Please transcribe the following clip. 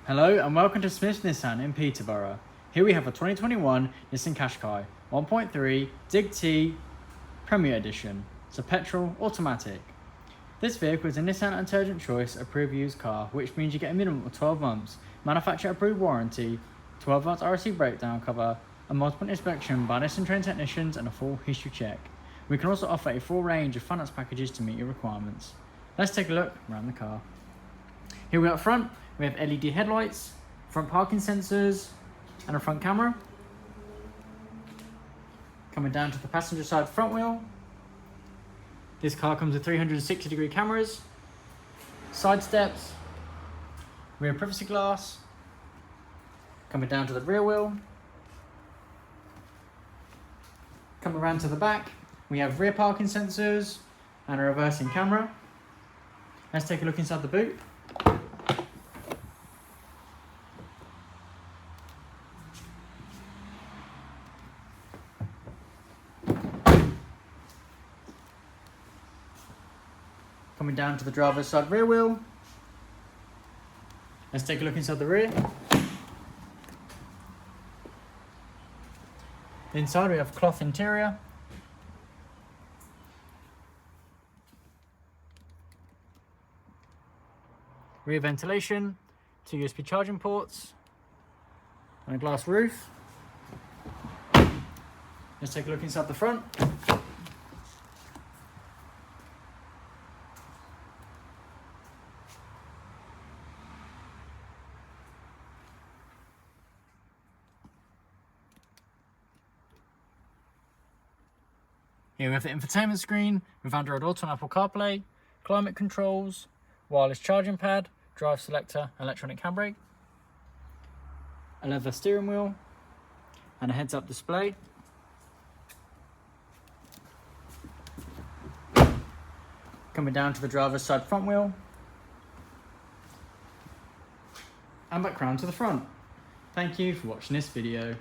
Hello and welcome to Smith's Nissan in Peterborough. Here we have a 2021 Nissan Qashqai 1.3 Dig T Premier Edition. It's a petrol automatic. This vehicle is a Nissan Intelligent Choice approved used car, which means you get a minimum of 12 months, manufacturer approved warranty, 12 months RC breakdown cover, a multiple inspection by Nissan trained technicians and a full history check. We can also offer a full range of finance packages to meet your requirements. Let's take a look around the car. Here we are up front. We have LED headlights, front parking sensors, and a front camera. Coming down to the passenger side front wheel. This car comes with 360-degree cameras, side steps, rear privacy glass. Coming down to the rear wheel. Coming around to the back, we have rear parking sensors and a reversing camera. Let's take a look inside the boot. Coming down to the driver's side rear wheel. Let's take a look inside the rear. Inside we have cloth interior. Rear ventilation, 2 USB charging ports, and a glass roof. Let's take a look inside the front. Here we have the infotainment screen with Android Auto and Apple CarPlay, climate controls, wireless charging pad, drive selector, electronic handbrake, a leather steering wheel, and a heads-up display. Coming down to the driver's side front wheel, and back round to the front. Thank you for watching this video.